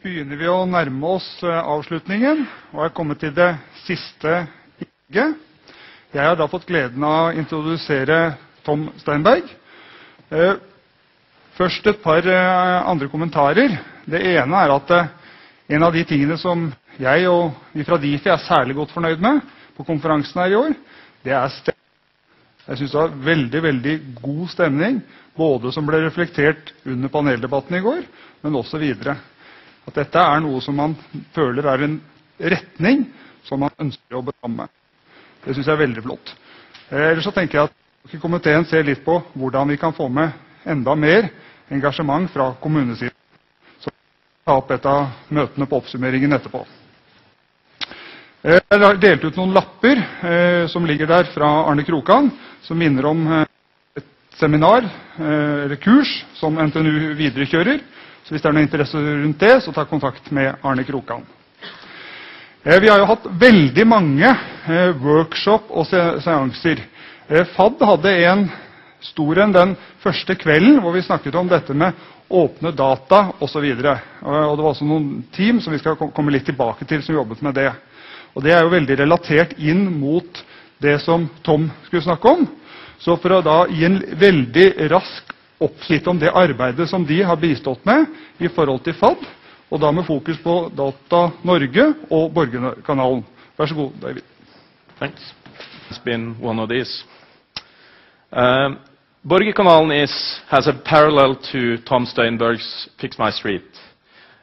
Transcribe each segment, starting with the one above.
Begynner vi å nærme oss avslutningen, og er kommet til det siste innlegget. Jeg har da fått gleden av å introdusere Tom Steinberg. Først et par andre kommentarer. Det ene er at en av de tingene som jeg og vi fra DIFI er særlig godt fornøyd med på konferansen her i år, det er stemning. Jeg synes det var veldig, veldig god stemning, både som ble reflektert under paneldebatten i går, men også videre. At dette er noe som man føler er en retning som man ønsker å beramme. Det synes jeg er veldig flott. Ellers så tenker jeg at komiteen ser litt på hvordan vi kan få med enda mer engasjement fra kommunesiden. Så vi tar opp et av møtene på oppsummeringen etterpå. Jeg har delt ut noen lapper som ligger der fra Arne Krokan, som minner om et seminar eller kurs som NTNU viderekjører. Så hvis det er noen interesse rundt det, så ta kontakt med Arne Krokan. Vi har jo hatt veldig mange workshop og seanser. FAD hadde en stor en den første kvelden, hvor vi snakket om dette med åpne data og så videre. Og det var også noen team som vi skal komme litt tilbake til som jobbet med det. Og det er jo veldig relatert inn mot det som Tom skulle snakke om. Så for å da gi en veldig rask oppslitt om det arbeidet som de har bistått med i forhold til FAD, og da med fokus på Data Norge og Borgerkanalen. Vær så god, David. Thanks. It's been one of these. Borgerkanalen has a parallel to Tom Steinberg's Fix My Street.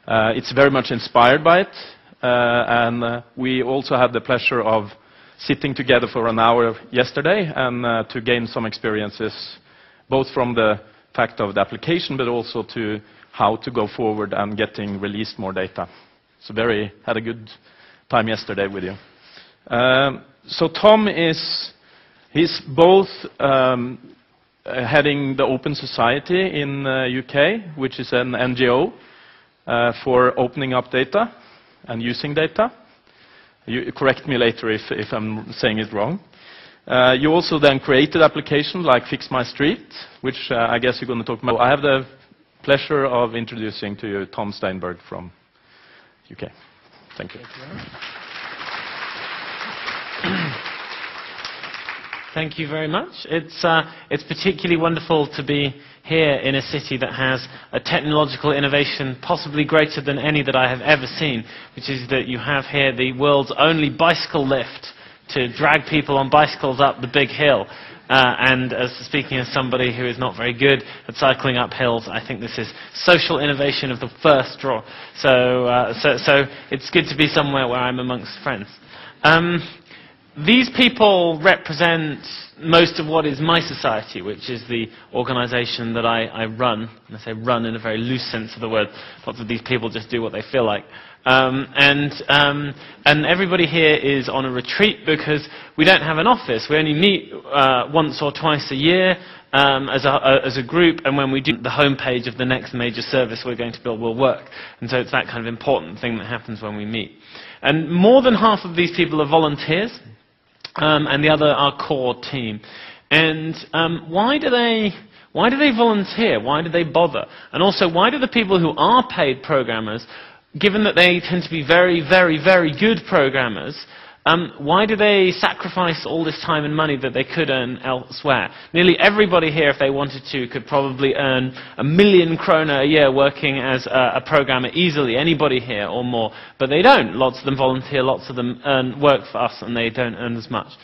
It's very much inspired by it. And we also had the pleasure of sitting together for an hour yesterday and to gain some experiences both from the fact of the application but also to how to go forward and getting released more data. So had a good time yesterday with you. So Tom he's both heading the Open Society in UK, which is an NGO for opening up data and using data. You correct me later if I'm saying it wrong. You also then created applications like Fix My Street, which I guess you're going to talk about. I have the pleasure of introducing to you Tom Steinberg from UK. Thank you. Thank you very much. It's particularly wonderful to be here in a city that has a technological innovation possibly greater than any that I have ever seen, which is that you have here the world's only bicycle lift to drag people on bicycles up the big hill. And speaking as somebody who is not very good at cycling up hills, I think this is social innovation of the first draw. So it's good to be somewhere where I'm amongst friends. These people represent most of what is my society, which is the organization that I run. And I say run in a very loose sense of the word. Lots of these people just do what they feel like. And everybody here is on a retreat because we don't have an office. We only meet once or twice a year as a group, and when we do, the homepage of the next major service we're going to build will work. And so it's that kind of important thing that happens when we meet. And more than half of these people are volunteers. And the other are core team. And why do they volunteer? Why do they bother? And also, why do the people who are paid programmers, given that they tend to be very, very, very good programmers, why do they sacrifice all this time and money that they could earn elsewhere? Nearly everybody here, if they wanted to, could probably earn 1 million kroner a year working as a programmer easily, anybody here or more. But they don't. Lots of them volunteer, lots of them work for us, and they don't earn as much.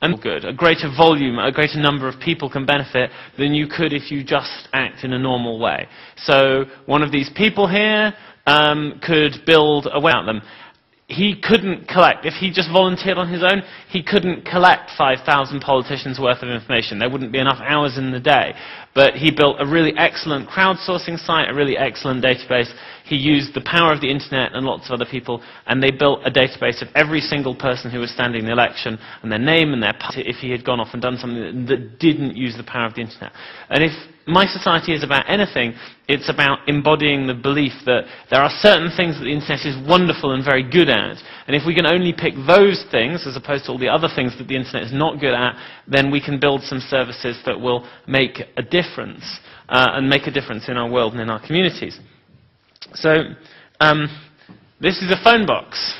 And good, a greater volume, a greater number of people can benefit than you could if you just act in a normal way. So one of these people here could build a way out them. He couldn't collect, if he just volunteered on his own, he couldn't collect 5,000 politicians worth of information. There wouldn't be enough hours in the day. But he built a really excellent crowdsourcing site, a really excellent database. He used the power of the internet and lots of other people, and they built a database of every single person who was standing in the election, and their name and their party, if he had gone off and done something that didn't use the power of the internet. And if my society is about anything, it's about embodying the belief that there are certain things that the internet is wonderful and very good at, and if we can only pick those things, as opposed to all the other things that the internet is not good at, then we can build some services that will make a difference, and make a difference in our world and in our communities. So, This is a phone box.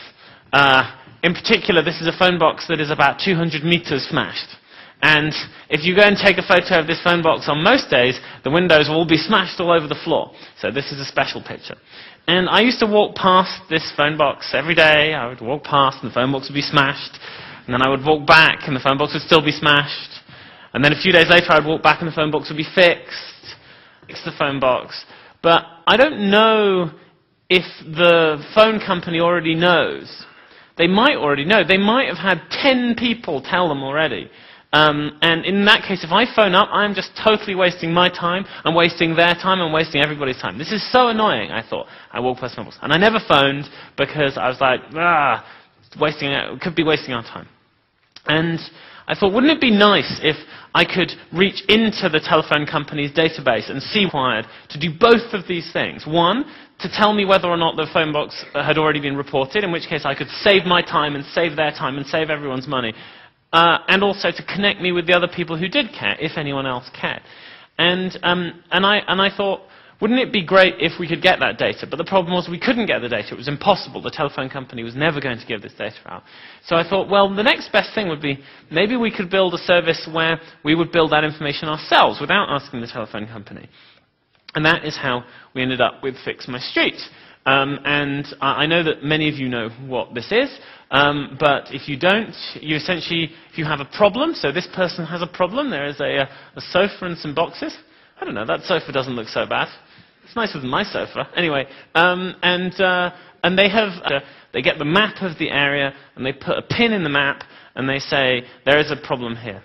In particular, this is a phone box that is about 200 meters smashed. And if you go and take a photo of this phone box on most days, the windows will all be smashed all over the floor. So this is a special picture. And I used to walk past this phone box every day. I would walk past and the phone box would be smashed. And then I would walk back and the phone box would still be smashed. And then a few days later I'd walk back and the phone box would be fixed. Fix the phone box. But I don't know if the phone company already knows. They might already know. They might have had 10 people tell them already. And in that case, if I phone up, I'm just totally wasting my time, I'm wasting their time, I'm wasting everybody's time. This is so annoying, I thought. I walked past my box. And I never phoned because I was like, could be wasting our time. And I thought, wouldn't it be nice if I could reach into the telephone company's database and see required to do both of these things. One, to tell me whether or not the phone box had already been reported, in which case I could save my time and save their time and save everyone's money. And also to connect me with the other people who did care, if anyone else cared. And I thought, wouldn't it be great if we could get that data? But the problem was we couldn't get the data. It was impossible. The telephone company was never going to give this data out. So I thought, well, the next best thing would be maybe we could build a service where we would build that information ourselves without asking the telephone company. And that is how we ended up with Fix My Street. And I know that many of you know what this is. But if you don't, you essentially, if you have a problem, so this person has a problem, there is a sofa and some boxes. I don't know, that sofa doesn't look so bad. It's nicer than my sofa. Anyway, and they get the map of the area, and they put a pin in the map, and they say, there is a problem here.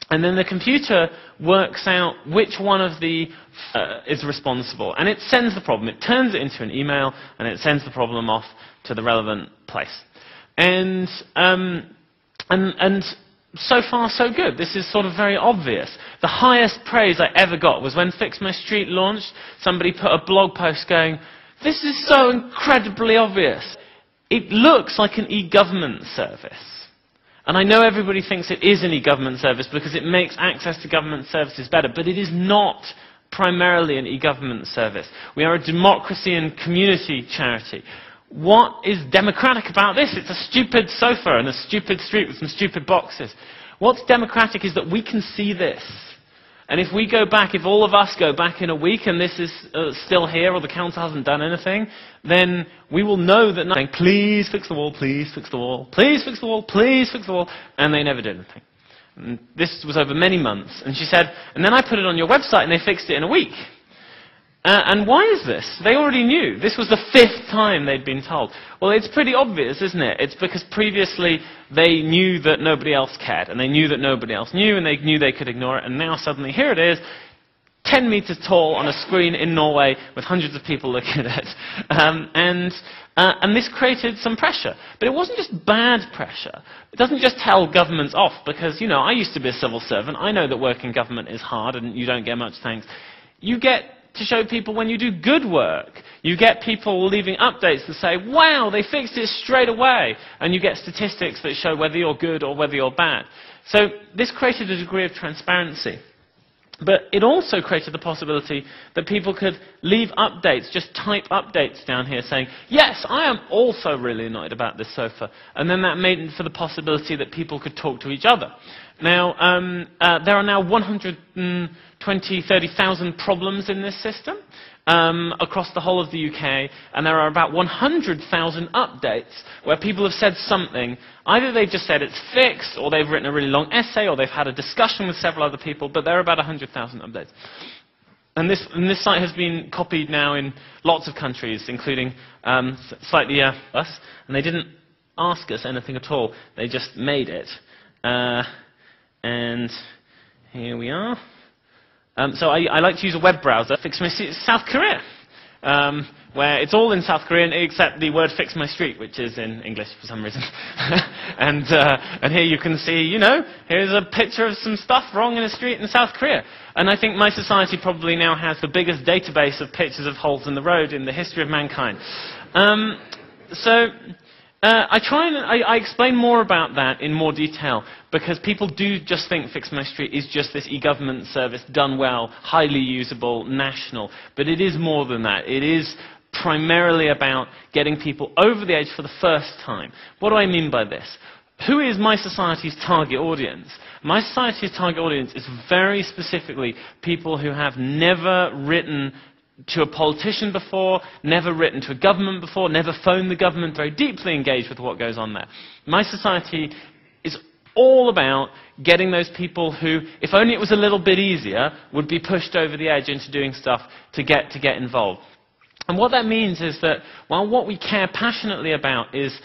And then the computer works out which one of the is responsible. And it sends the problem. It turns it into an email, and it sends the problem off to the relevant place. And so far, so good. This is sort of very obvious. The highest praise I ever got was when Fix My Street launched. Somebody put a blog post going, this is so incredibly obvious. It looks like an e-government service. And I know everybody thinks it is an e-government service because it makes access to government services better, but it is not primarily an e-government service. We are a democracy and community charity. What is democratic about this? It's a stupid sofa and a stupid street with some stupid boxes. What's democratic is that we can see this. And if we go back, if all of us go back in a week and this is still here or the council hasn't done anything, then we will know that nothing. Please fix the wall, please fix the wall, please fix the wall, please fix the wall. And they never did anything. And this was over many months. And she said, and then I put it on your website and they fixed it in a week. And why is this? They already knew. This was the 5th time they'd been told. Well, it's pretty obvious, isn't it? It's because previously they knew that nobody else cared, and they knew that nobody else knew, and they knew they could ignore it, and now suddenly here it is, 10 meters tall on a screen in Norway with hundreds of people looking at it. And this created some pressure. But it wasn't just bad pressure. It doesn't just tell governments off, because, you know, I used to be a civil servant. I know that work in government is hard, and you don't get much thanks. You get to show people when you do good work. You get people leaving updates that say, wow, they fixed it straight away. And you get statistics that show whether you're good or whether you're bad. So this created a degree of transparency. But it also created the possibility that people could leave updates, just type updates down here saying, yes, I am also really annoyed about this sofa. And then that made for the possibility that people could talk to each other. Now, there are now 30,000 problems in this system across the whole of the UK, and there are about 100,000 updates where people have said something. Either they've just said it's fixed, or they've written a really long essay, or they've had a discussion with several other people, but there are about 100,000 updates. And this site has been copied now in lots of countries, including slightly us, and they didn't ask us anything at all. They just made it. And here we are. So I like to use a web browser. Fix My Street, South Korea, where it's all in South Korean except the word Fix My Street, which is in English for some reason. And here you can see, you know, here's a picture of some stuff wrong in a street in South Korea. And I think my society probably now has the biggest database of pictures of holes in the road in the history of mankind. I explain more about that in more detail, because people do just think Fix My Street is just this e-government service done well, highly usable, national. But it is more than that. It is primarily about getting people over the age for the first time. What do I mean by this? Who is My Society's target audience? My Society's target audience is very specifically people who have never written to a politician before, never written to a government before, never phoned the government, very deeply engaged with what goes on there. My Society is all about getting those people who, if only it was a little bit easier, would be pushed over the edge into doing stuff to get involved. And what that means is that, while what we care passionately about is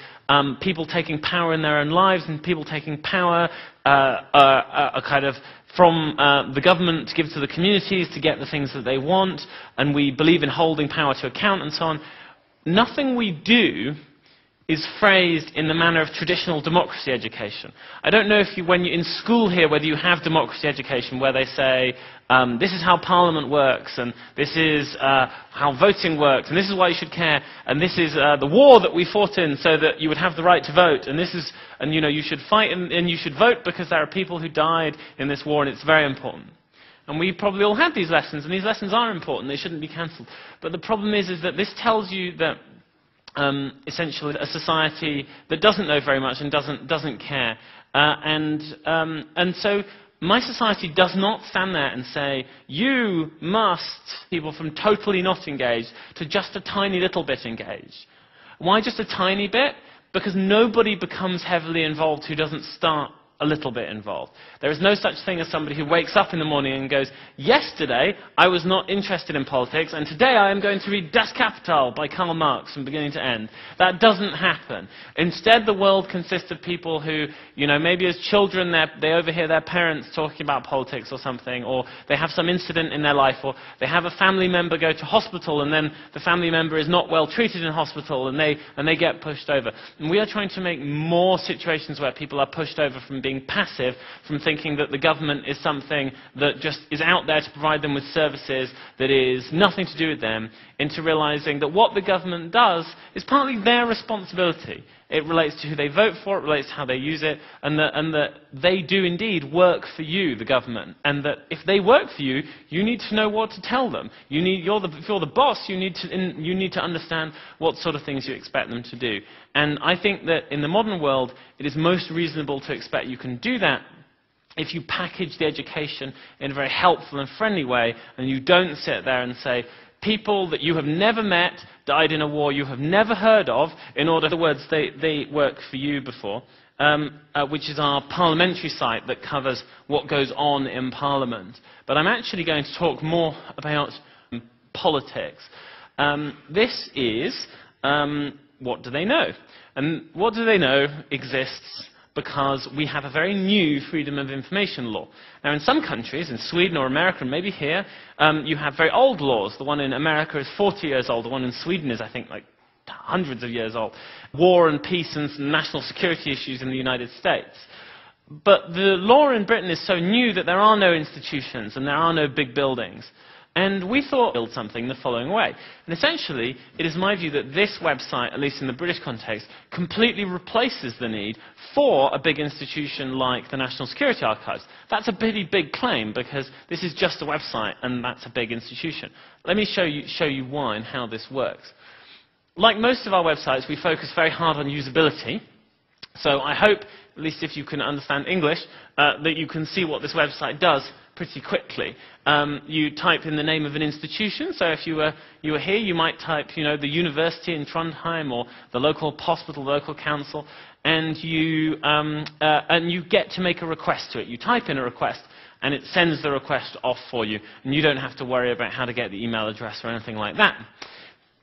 people taking power in their own lives and people taking power kind of from the government to give to the communities to get the things that they want, and we believe in holding power to account and so on, nothing we do is phrased in the manner of traditional democracy education. I don't know if when you're in school here whether you have democracy education where they say, this is how Parliament works, and this is how voting works, and this is why you should care, and this is the war that we fought in so that you would have the right to vote, and this is, and you know, you should fight and you should vote because there are people who died in this war and it's very important. And we probably all have these lessons, and these lessons are important, they shouldn't be cancelled. But the problem is that this tells you that essentially a society that doesn't know very much and doesn't care. And so My Society does not stand there and say, you must, people from totally not engaged to just a tiny little bit engaged. Why just a tiny bit? Because nobody becomes heavily involved who doesn't start a little bit involved. There is no such thing as somebody who wakes up in the morning and goes, yesterday I was not interested in politics, and today I am going to read Das Kapital by Karl Marx from beginning to end. That doesn't happen. Instead, the world consists of people who, you know, maybe as children they overhear their parents talking about politics or something, or they have some incident in their life, or they have a family member go to hospital and then the family member is not well treated in hospital and they get pushed over. And we are trying to make more situations where people are pushed over from being passive, from thinking that the government is something that just is out there to provide them with services that is nothing to do with them, into realizing that what the government does is partly their responsibility. It relates to who they vote for, it relates to how they use it, and that they do indeed work for you, the government. And that if they work for you, you need to know what to tell them. If you're the boss, you need to understand what sort of things you expect them to do. And I think that in the modern world, it is most reasonable to expect you can do that if you package the education in a very helpful and friendly way, and you don't sit there and say, people that you have never met died in a war you have never heard of, in other words, they work for you before, which is our parliamentary site that covers what goes on in Parliament. But I'm actually going to talk more about politics. This is what do they know? And what do they know exists because we have a very new freedom of information law. Now, in some countries, in Sweden or America, and maybe here, you have very old laws. The one in America is 40 years old. The one in Sweden is, I think, like hundreds of years old. War and peace and national security issues in the United States. But the law in Britain is so new that there are no institutions and there are no big buildings. And we thought build something the following way. And essentially, it is my view that this website, at least in the British context, completely replaces the need for a big institution like the National Security Archives. That's a pretty big claim, because this is just a website, and that's a big institution. Let me show you why and how this works. Like most of our websites, we focus very hard on usability. So I hope, at least if you can understand English, that you can see what this website does pretty quickly. You type in the name of an institution. So if you were here, you might type, you know, the university in Trondheim or the local hospital, the local council, and you get to make a request to it. You type in a request, and it sends the request off for you, and you don't have to worry about how to get the email address or anything like that.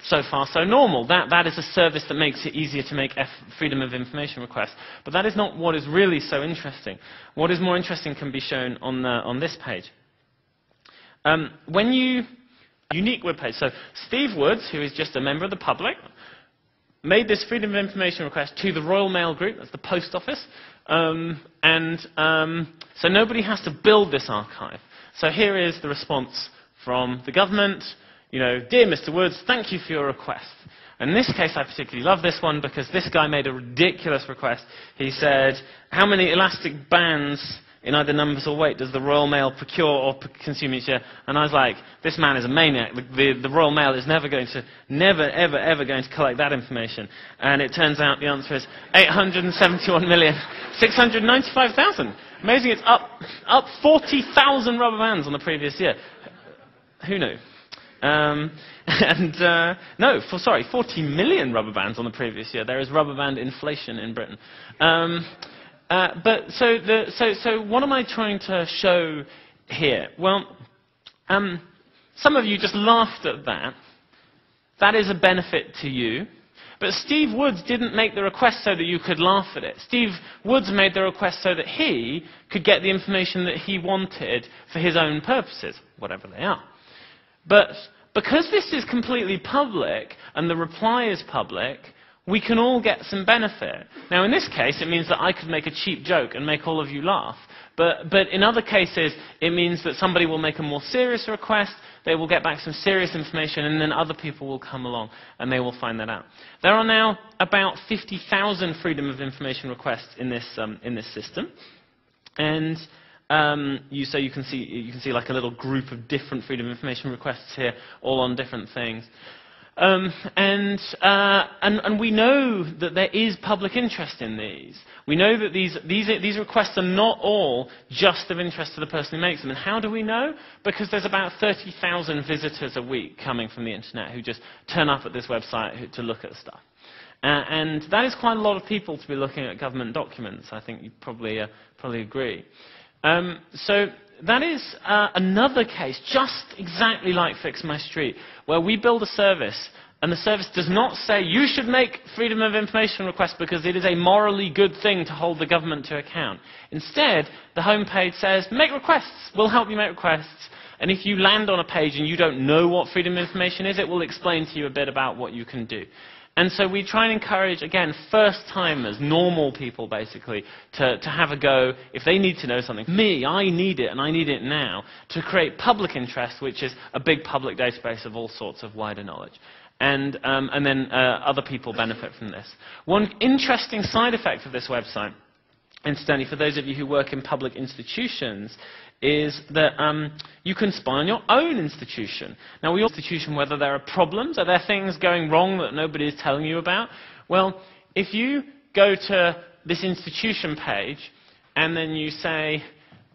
So far, so normal. That is a service that makes it easier to make freedom of information requests. But that is not what is really so interesting. What is more interesting can be shown on this page. Unique web page. So Steve Woods, who is just a member of the public, made this freedom of information request to the Royal Mail Group, that's the post office. So nobody has to build this archive. So here is the response from the government. You know, dear Mr. Woods, thank you for your request. In this case, I particularly love this one because this guy made a ridiculous request. He said, how many elastic bands in either numbers or weight, does the Royal Mail procure or consume each year? And I was like, this man is a maniac. The Royal Mail is never, ever going to collect that information. And it turns out the answer is 871,695,000. Amazing, it's up 40,000 rubber bands on the previous year. Who knew? No, 40 million rubber bands on the previous year. There is rubber band inflation in Britain. But so what am I trying to show here? Well, some of you just laughed at that. That is a benefit to you. But Steve Woods didn't make the request so that you could laugh at it. Steve Woods made the request so that he could get the information that he wanted for his own purposes, whatever they are. But because this is completely public and the reply is public, we can all get some benefit. Now, in this case, it means that I could make a cheap joke and make all of you laugh. But in other cases, it means that somebody will make a more serious request, they will get back some serious information, and then other people will come along and they will find that out. There are now about 50,000 Freedom of Information requests in this system. And so you can see like a little group of different Freedom of Information requests here, all on different things. And we know that there is public interest in these. We know that these requests are not all just of interest to the person who makes them. And how do we know? Because there's about 30,000 visitors a week coming from the internet who just turn up at this website to look at stuff. And that is quite a lot of people to be looking at government documents. I think you probably agree. So that is another case, just exactly like Fix My Street, where we build a service, and the service does not say you should make Freedom of Information requests because it is a morally good thing to hold the government to account. Instead, the homepage says, make requests, we'll help you make requests. And if you land on a page and you don't know what Freedom of Information is, it will explain to you a bit about what you can do. And so we try and encourage, again, first-timers, normal people, basically, to have a go. If they need to know something, I need it, and I need it now, to create public interest, which is a big public database of all sorts of wider knowledge. And then other people benefit from this. One interesting side effect of this website, incidentally, for those of you who work in public institutions, is that you can spy on your own institution. Now, your institution, whether there are problems, are there things going wrong that nobody is telling you about? Well, if you go to this institution page, and then you say,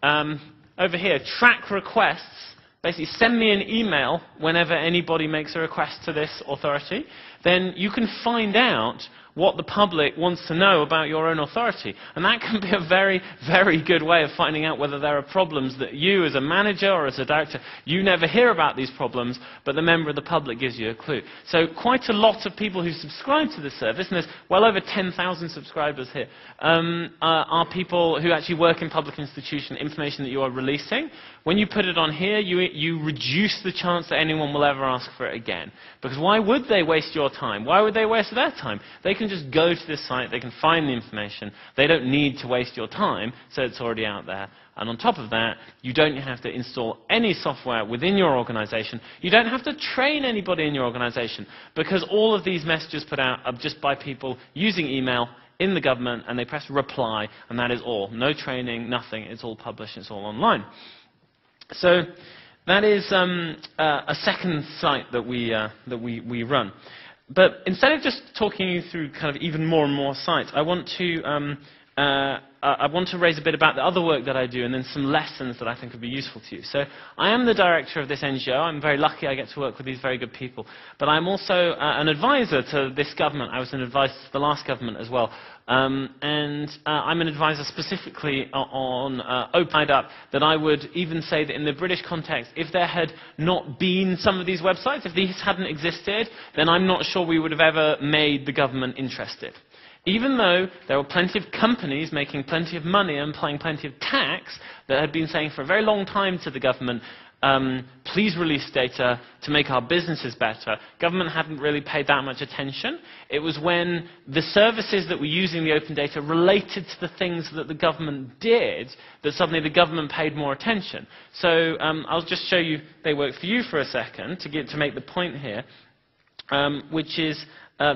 over here, track requests, basically send me an email whenever anybody makes a request to this authority, then you can find out what the public wants to know about your own authority. And that can be a very, very good way of finding out whether there are problems that you, as a manager or as a director, you never hear about these problems, but the member of the public gives you a clue. So quite a lot of people who subscribe to this service, and there's well over 10,000 subscribers here, are people who actually work in public institution, information that you are releasing. When you put it on here, you reduce the chance that anyone will ever ask for it again. Because why would they waste your time? Why would they waste their time? They can just go to this site, they can find the information, they don't need to waste your time, so it's already out there. And on top of that, you don't have to install any software within your organization. You don't have to train anybody in your organization, because all of these messages put out are just by people using email in the government, and they press reply, and that is all. No training, nothing. It's all published, it's all online. So that is a second site that we run. But instead of just talking you through kind of even more and more sites, I want to raise a bit about the other work that I do and then some lessons that I think would be useful to you. So I am the director of this NGO. I'm very lucky I get to work with these very good people. But I'm also an advisor to this government. I was an advisor to the last government as well. I'm an advisor specifically on Open Up, that I would even say that in the British context, if there had not been some of these websites, if these hadn't existed, then I'm not sure we would have ever made the government interested. Even though there were plenty of companies making plenty of money and paying plenty of tax that had been saying for a very long time to the government, please release data to make our businesses better, government hadn't really paid that much attention. It was when the services that were using the open data related to the things that the government did that suddenly the government paid more attention. So I'll just show you they work for you for a second to make the point here. which is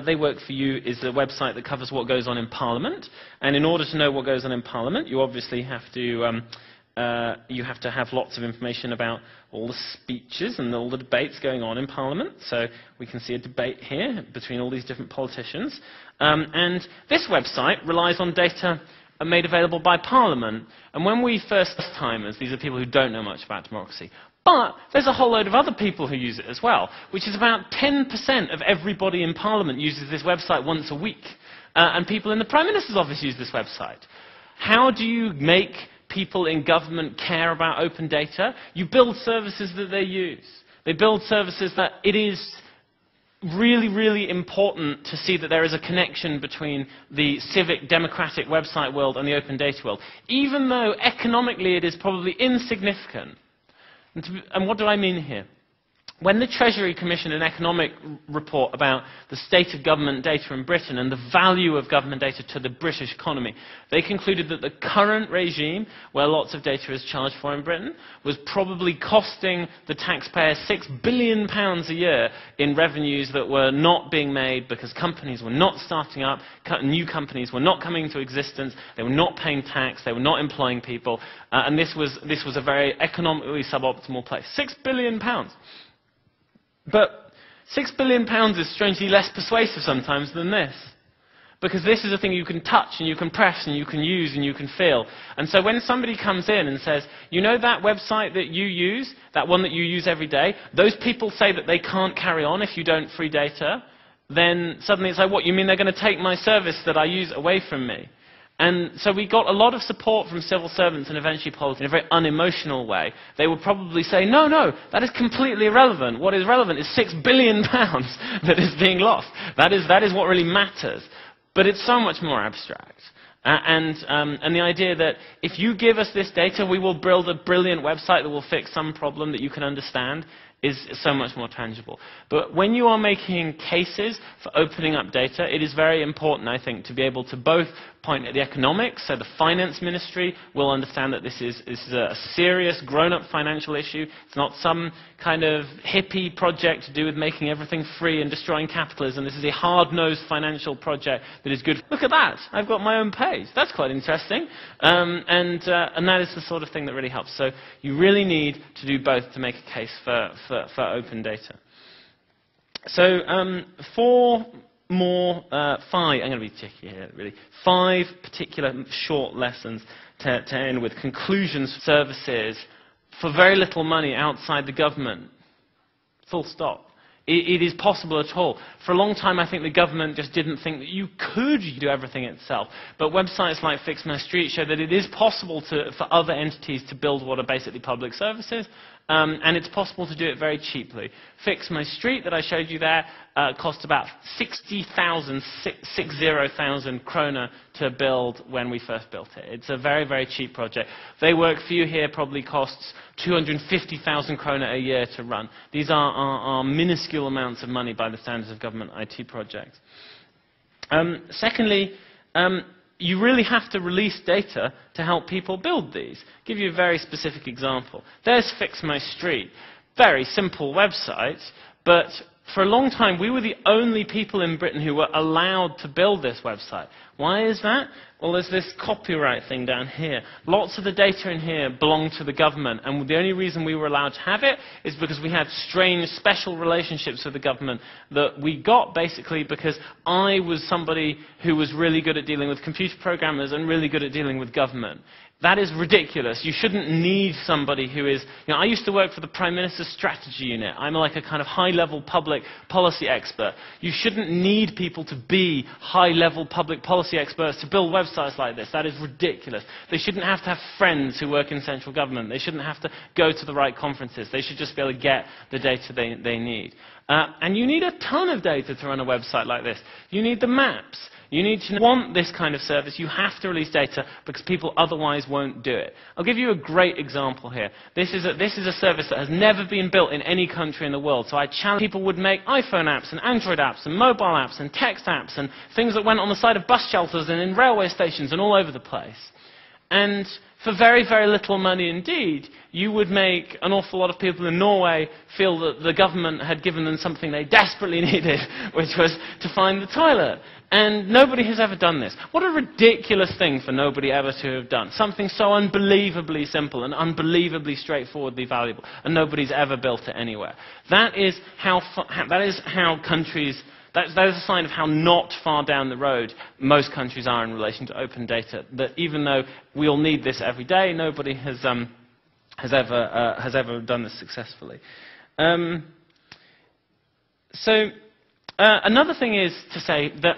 They Work For You is a website that covers what goes on in Parliament. And in order to know what goes on in Parliament, you obviously have to have lots of information about all the speeches and all the debates going on in Parliament. So we can see a debate here between all these different politicians. And this website relies on data made available by Parliament. And when we first-timers, these are people who don't know much about democracy, but there's a whole load of other people who use it as well, which is about 10% of everybody in Parliament uses this website once a week. And people in the Prime Minister's office use this website. How do you make people in government care about open data? You build services that they use. They build services that it is really, really important to see that there is a connection between the civic, democratic website world and the open data world, even though economically it is probably insignificant. And what do I mean here? When the Treasury commissioned an economic report about the state of government data in Britain and the value of government data to the British economy, they concluded that the current regime, where lots of data is charged for in Britain, was probably costing the taxpayer £6 billion a year in revenues that were not being made because companies were not starting up, new companies were not coming into existence, they were not paying tax, they were not employing people, and this was a very economically suboptimal place. £6 billion. But £6 billion is strangely less persuasive sometimes than this. Because this is a thing you can touch and you can press and you can use and you can feel. And so when somebody comes in and says, you know that website that you use, that one that you use every day, those people say that they can't carry on if you don't free data, then suddenly it's like, what, you mean they're going to take my service that I use away from me? And so we got a lot of support from civil servants and eventually politicians in a very unemotional way. They would probably say, no, no, that is completely irrelevant. What is relevant is £6 billion that is being lost. That is what really matters. But it's so much more abstract. And the idea that if you give us this data, we will build a brilliant website that will fix some problem that you can understand is so much more tangible. But when you are making cases for opening up data, it is very important, I think, to be able to both point at the economics, so the finance ministry will understand that this is a serious, grown-up financial issue. It's not some kind of hippie project to do with making everything free and destroying capitalism. This is a hard-nosed financial project that is good. Look at that. I've got my own page. That's quite interesting. And that is the sort of thing that really helps. So you really need to do both to make a case for open data. So I'm going to be tricky here, really. 5 particular short lessons to end with. Conclusions, services, for very little money outside the government. Full stop. It is possible at all. For a long time, I think the government just didn't think that you could do everything itself. But websites like Fix My Street show that it is possible for other entities to build what are basically public services, and it's possible to do it very cheaply. Fix My Street that I showed you there cost about 60,000 kroner to build when we first built it. It's a very, very cheap project. They Work For You here probably costs 250,000 kroner a year to run. These are minuscule amounts of money by the standards of government IT projects. Secondly, you really have to release data to help people build these. I'll give you a very specific example. There's Fix My Street. Very simple website, but for a long time we were the only people in Britain who were allowed to build this website. Why is that? Well, there's this copyright thing down here. Lots of the data in here belong to the government, and the only reason we were allowed to have it is because we had strange, special relationships with the government that we got basically because I was somebody who was really good at dealing with computer programmers and really good at dealing with government. That is ridiculous. You shouldn't need somebody who is... I used to work for the Prime Minister's Strategy Unit. I'm like a kind of high-level public policy expert. You shouldn't need people to be high-level public policy experts to build websites like this. That is ridiculous. They shouldn't have to have friends who work in central government. They shouldn't have to go to the right conferences. They should just be able to get the data they need. And you need a ton of data to run a website like this. You need the maps. You need to want this kind of service. You have to release data because people otherwise won't do it. I'll give you a great example here. This is a service that has never been built in any country in the world. So I challenge people would make iPhone apps and Android apps and mobile apps and text apps and things that went on the side of bus shelters and in railway stations and all over the place. And for very, very little money indeed, you would make an awful lot of people in Norway feel that the government had given them something they desperately needed, which was to find the toilet. And nobody has ever done this. What a ridiculous thing for nobody ever to have done. Something so unbelievably simple and unbelievably straightforwardly valuable, and nobody's ever built it anywhere. That is how countries... That is a sign of how not far down the road most countries are in relation to open data. That even though we all need this every day, nobody has ever done this successfully. Another thing is to say that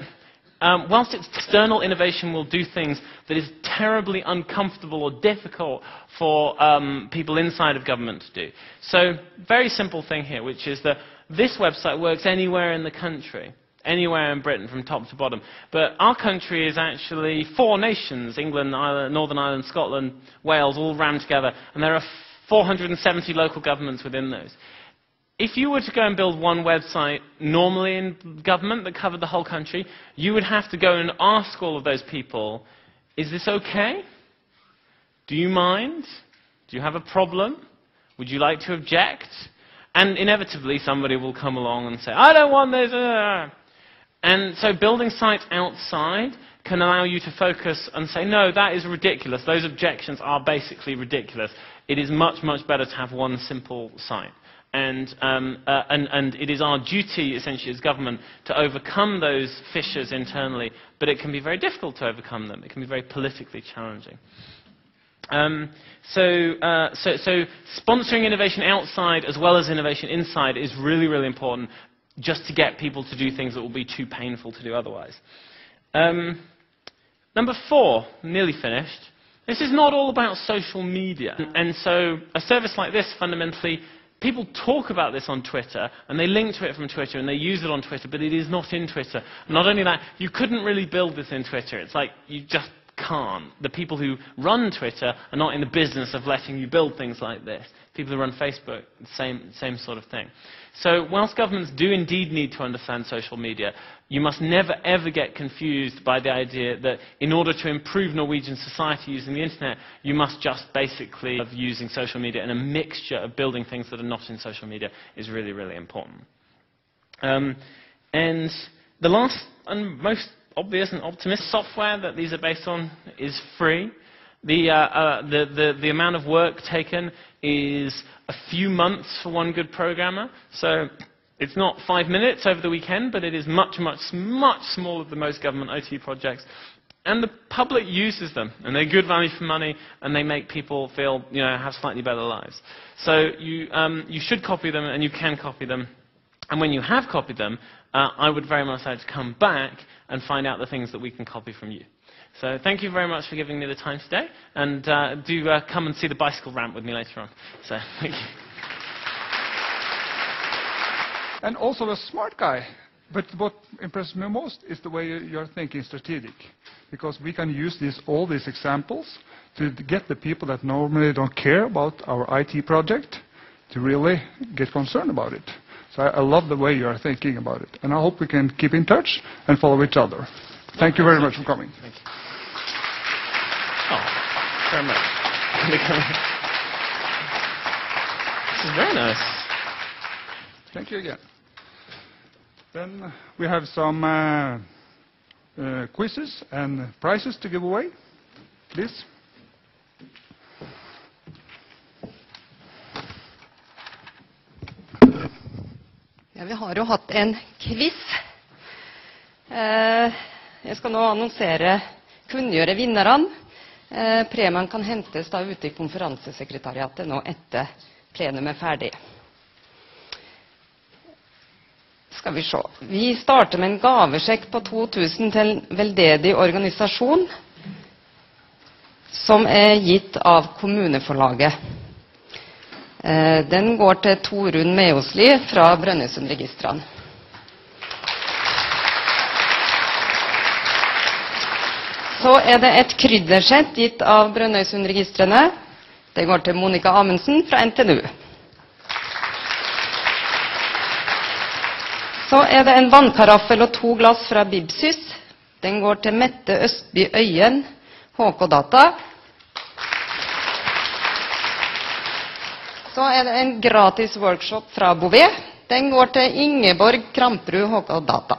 whilst external innovation will do things that is terribly uncomfortable or difficult for people inside of government to do. So, very simple thing here, which is that this website works anywhere in the country, anywhere in Britain, from top to bottom. But our country is actually 4 nations, England, Ireland, Northern Ireland, Scotland, Wales, all rammed together, and there are 470 local governments within those. If you were to go and build one website normally in government that covered the whole country, you would have to go and ask all of those people, is this okay? Do you mind? Do you have a problem? Would you like to object? And inevitably somebody will come along and say, I don't want this. And so building sites outside can allow you to focus and say, no, that is ridiculous. Those objections are basically ridiculous. It is much, much better to have one simple site. And it is our duty, essentially, as government, to overcome those fissures internally. But it can be very difficult to overcome them. It can be very politically challenging. So sponsoring innovation outside as well as innovation inside is really, really important, just to get people to do things that will be too painful to do otherwise. Number 4, nearly finished. This is not all about social media. And so a service like this, fundamentally, people talk about this on Twitter, and they link to it from Twitter, and they use it on Twitter, but it is not in Twitter. Not only that, you couldn't really build this in Twitter. It's like you just can't. The people who run Twitter are not in the business of letting you build things like this. People who run Facebook, same sort of thing. So whilst governments do indeed need to understand social media, you must never ever get confused by the idea that in order to improve Norwegian society using the internet, you must just basically have using social media, and a mixture of building things that are not in social media is really, really important. And the last and most obvious and optimistic software that these are based on is free. The amount of work taken is a few months for one good programmer. So it's not 5 minutes over the weekend, but it is much, much, much smaller than most government OT projects. And the public uses them, and they're good value for money, and they make people feel, have slightly better lives. So you should copy them, and you can copy them. And when you have copied them, I would very much like to come back and find out the things that we can copy from you. So thank you very much for giving me the time today, and do come and see the bicycle ramp with me later on. So thank you. And also a smart guy. But what impresses me most is the way you're thinking strategic. Because we can use all these examples to get the people that normally don't care about our IT project to really get concerned about it. So I love the way you are thinking about it. And I hope we can keep in touch and follow each other. Thank you very much for coming. Thank you. Oh, very much. This is very nice. Thank you again. Then we have some quizzes and prizes to give away. Please. Ja, vi har jo hatt en quiz. Jeg skal nå kunngjøre vinnerne. Premien kan hentes da ute i konferansesekretariatet nå etter plenum ferdig. Skal vi se. Vi starter med en gavesjekk på 2000 til en veldedig organisasjon som gitt av kommuneforlaget. Den går til Torunn Meosli fra Brønnøysundregistrene. Så det et kryddersett gitt av Brønnøysundregistrene. Det går til Monica Amundsen fra NTNU. Så det en vannkaraffel og 2 glass fra Bibsys. Den går til Mette Østby Øyen, HK Data. Så det en gratis workshop fra Bouvet. Den går til Ingeborg Kramprud HK Data.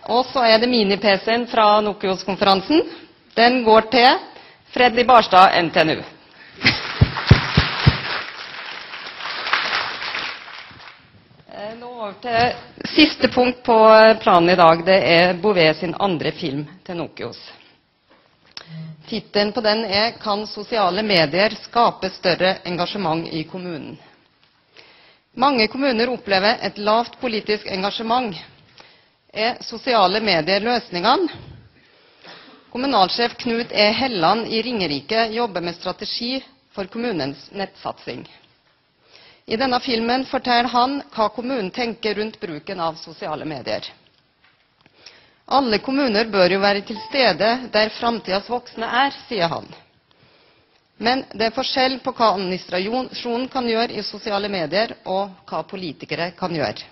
Og så det mini-PC-en fra Nokios-konferansen. Den går til Fredrik Barstad, NTNU. Nå over til siste punkt på planen i dag. Det Bouvet sin andre film til Nokios. Titelen på den «Kan sosiale medier skape større engasjement i kommunen?» Mange kommuner opplever et lavt politisk engasjement. Sosiale medier løsningene? Kommunalsjef Knut Helland i Ringerike jobber med strategi for kommunens nettsatsing. I denne filmen forteller han hva kommunen tenker rundt bruken av sosiale medier. Alle kommuner bør jo være til stede der framtidens voksne sier han. Men det forskjell på hva administrasjonen kan gjøre i sosiale medier, og hva politikere kan gjøre.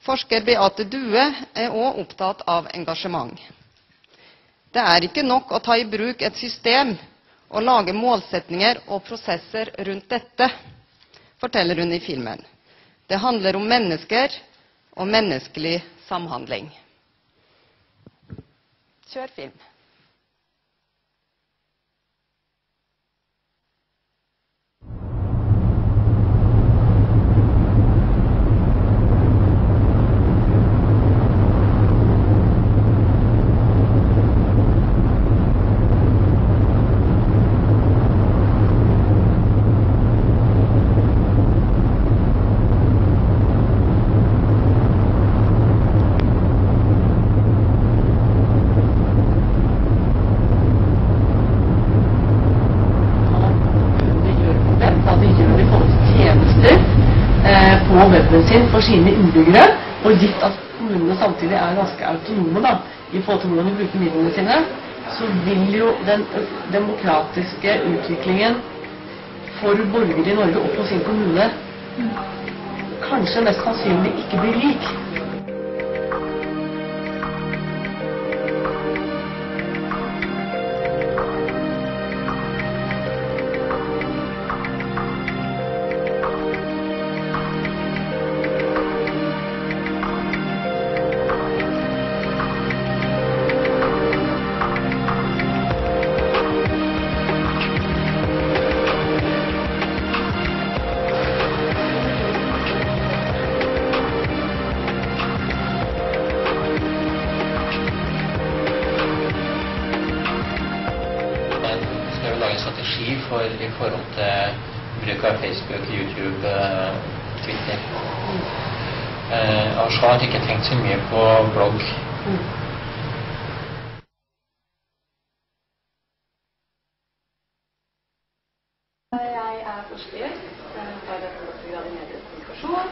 Forsker Beate Due også opptatt av engasjement. Det ikke nok å ta i bruk et system og lage målsetninger og prosesser rundt dette, forteller hun i filmen. Det handler om mennesker og menneskelig samhandling. Kjør film. Webben sin for sine innbyggere, og gitt at kommunene samtidig ganske autonome i forhold til hvordan de bruker midlene sine, så vil jo den demokratiske utviklingen for borgere i Norge og på sin kommune kanskje mest sannsynlig ikke bli lik. I forhold til bruk av Facebook, YouTube, Twitter. Og så har jeg ikke tenkt så mye på blogg. Jeg forsker. Jeg har et doktorgrad i mediekommunikasjon.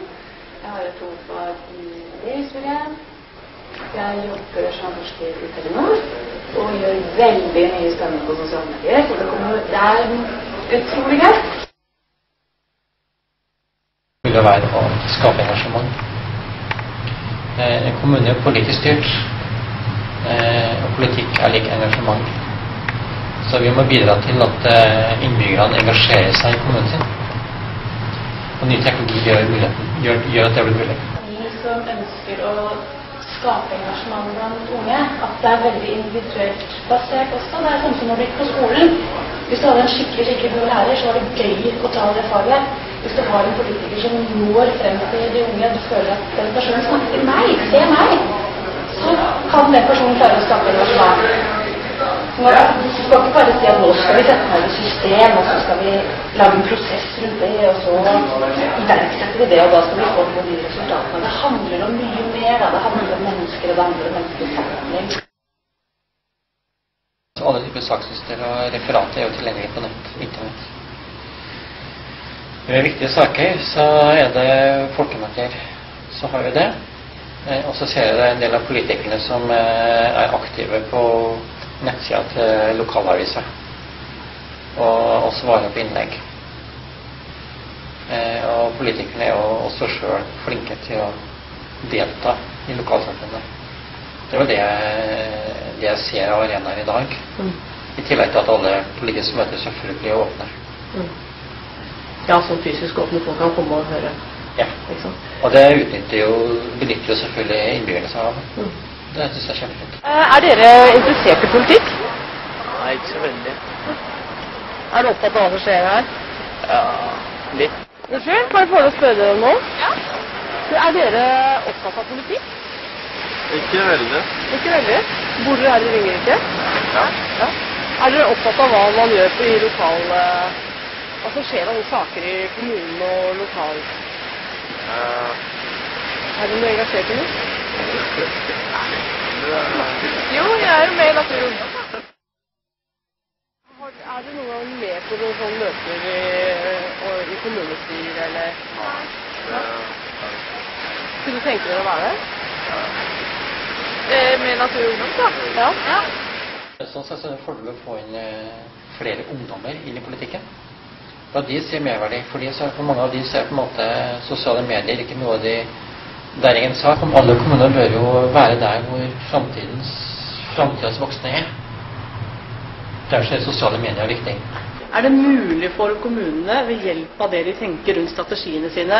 Jeg har et hovedfag i mediehistorie. Jeg jobber som forsker i Telenor og gjør veldig mye spennende på sosiale medier, for det utrolig gøy. Det vil være å skape engasjement. En kommune politisk styrt, og politikk lik engasjement. Så vi må bidra til at innbyggerne engasjerer seg i kommunen sin. Og ny teknologi gjør at det blir mulig. Vi som ønsker å skape engasjement blant unge, at det veldig individuelt basert også. Det sånn som når du gikk på skolen. Hvis du hadde en skikkelig god lærer, så var det gøy å ta det faget. Hvis du har en politiker som når frem til de unge, du føler at den personen snakker til meg, se meg, så kan den personen klare å skape engasjement. Du skal ikke bare si at nå skal vi sette ned et system, og så skal vi lage en prosess rundt det, og så iverksetter vi det, og da skal vi få de resultatene. Det handler om mye mer, det handler om mennesker, og det handler om menneskelig samhandling. Alle typer sakslister og referater jo tilgjengelig på internett. Ved viktige saker så det folkemøter, så har vi det. Og så ser jeg det en del av politikerne som aktive på nettsida til lokalaviser og svarer på innlegg. Og politikerne jo også selv flinke til å delta i lokalsamfunnet. Det var det jeg ser av arenaer i dag. I tillegg til at alle politiske møter selvfølgelig er åpne. Ja, som fysisk åpne folk kan komme og høre. Ja, og det benytter jo selvfølgelig innbyggerne seg av. Det synes jeg kjempefint. Er dere interessert I politikk? Nei, ikke så veldig. Er du opptatt av hva som skjer her? Ja, litt. Unnskyld, kan jeg få lov å spørre dere nå? Ja. Er dere opptatt av politikk? Ikke veldig. Ikke veldig? Bor dere her I Ringerike? Ja. Ja. Er dere opptatt av hva man gjør I lokal... Hva som skjer av saker I kommunen og lokal... Er du noe engasjert I det? Jo, jeg jo med I Natur og Ungdom. Er du noen gang med på noen sånne møter I kommunestyret, eller? Nei. Kunne du tenke deg å være der? Med Natur og Ungdom, da? Ja. Sånn sett så er det fordel å få inn flere ungdommer inn I politikken. Da de ser merverdi, for mange av de ser på en måte sosiale medier, ikke noe de... Det ingen sak. Alle kommuner bør jo være der hvor fremtidens voksne Derfor er sosiale medier viktig. Er det mulig for kommunene, ved hjelp av det de tenker rundt strategiene sine,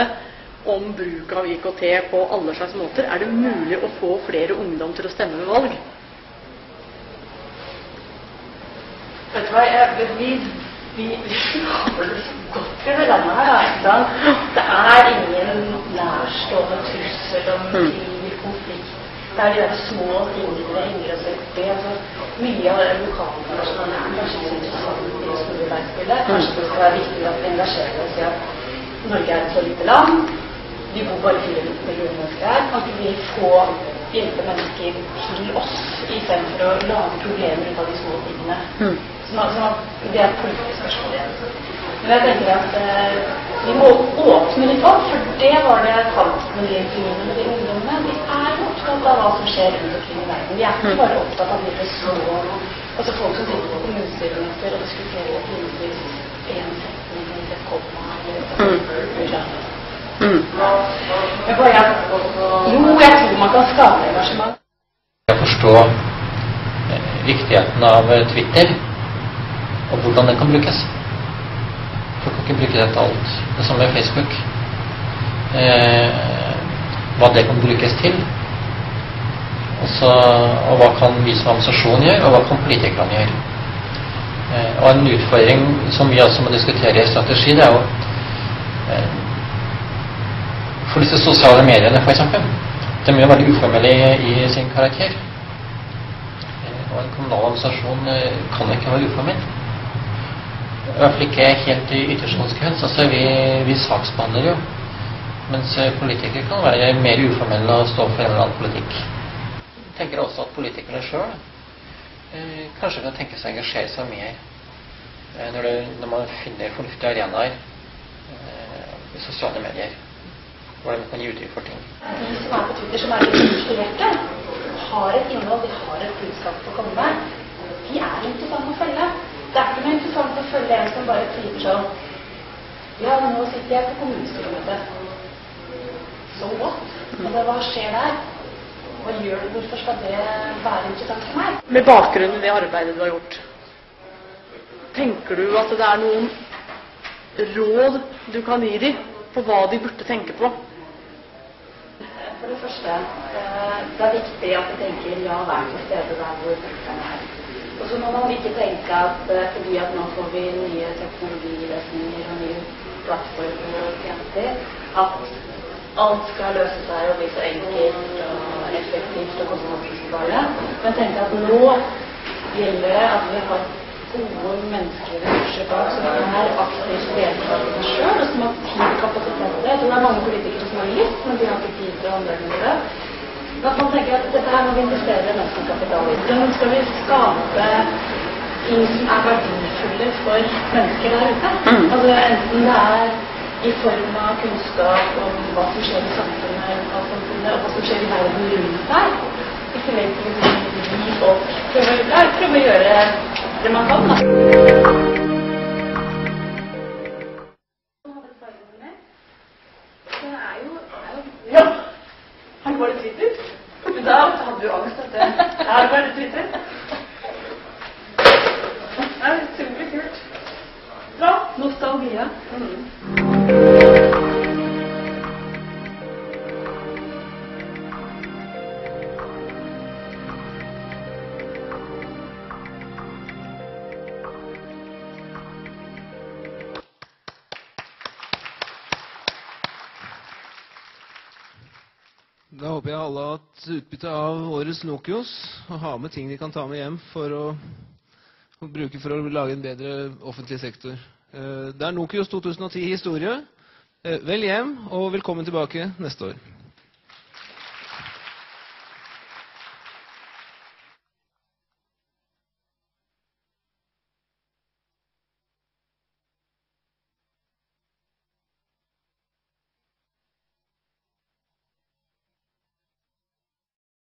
om bruk av IKT på alle slags måter, er det mulig å få flere ungdom til å stemme ved valg? Vet du hva, vi har det godt I det landet her, det ingen nærstående trussel om krig, konflikt. Det de der små tingene henger oss det. Mye av det lokale som kanskje ikke interessant I store verkspillet. Kanskje det skal være viktig at vi engasjerer oss I at Norge et så lite land. Vi bor bare 4 millioner mennesker her. Kan ikke vi få hjelpe mennesker til oss I stedet for å lage problemer ut av de små tingene? Det et politisk spørsmål igjen. Men jeg tenker at vi må åpne litt opp, for det var det sant med de intervjuene med de ungdommene. De jo opptatt av hva som skjer rundt omkring I verden. De ikke bare opptatt av de små, altså folk som sitter på kommunestyremøter og diskuterer innenfor en setning eller et komma eller jeg tror man kan skape engasjement. Jeg forstår viktigheten av Twitter og hvordan den kan brukes. For kan ikke bruke det til alt. Det samme med Facebook. Hva det kan brukes til. Og hva kan vi som organisasjon gjøre, og hva kan politikerne gjøre. Og en utfordring som vi også må diskutere I strategi, det jo for disse sosiale mediene, for eksempel. De jo veldig uformelle I sin karakter. Og en kommunal organisasjon kan ikke være uformell. I hvert fall ikke helt I ytterskonsekvens. Altså, vi saksbehandler jo. Mens politikere kan være mer uformelle og stå for en eller annen politikk. Jeg tenker også at politikerne selv kanskje kan tenke seg å engasjere seg mer når man finner fornuftige arenaer I sosiale medier. Hvor man kan gi uttrykk for ting. De som på Twitter, som litt illustrerte, har et innhold, de har et budskap å komme med. De interessante å følge. Det ikke noe interessant å følge en som bare tweeter sånn. Ja, nå sitter jeg på kommunestyremøte. So what? Hva skjer der? Hva gjør du? Hvorfor skal det være interessant for meg? Med bakgrunn I det arbeidet du har gjort, tenker du at det noen råd du kan gi dem på hva de burde tenke på? For det første, det viktig at de tenker ja, vær til stede der hvor brukerne Og så må man ikke tenke at fordi at nå får vi nye teknologiløsninger og nye plattformer og tjenester, at alt skal løse seg og bli så enkelt og effektivt og kostnadsbesparende. Men tenk at nå gjelder det at vi har gode menneskelige ressurser bak som aktivt deltar I seg selv, og som har tid og kapasitet. Jeg tror det mange politikere som har lyst, men de har ikke tid til å anlegge det. At man tenker at dette her må vi investere menneskelig kapital I. Så skal vi skape ting som verdifulle for mennesker der ute. Altså enten det I form av kunnskap om hva som skjer I samfunnet, og hva som skjer I verden rundt der. I tillegg til vi folk prøver å gjøre det man kan, da. Ja, han var det Twitter. Men da hadde du angst at det her var det Twitter. Nostalgia. Da håper jeg alle har hatt utbytte av årets Nokios, og har med ting de kan ta med hjem for å bruke for å lage en bedre offentlig sektor. Det er Nokios 2010 historie. Vel hjem, og velkommen tilbake neste år.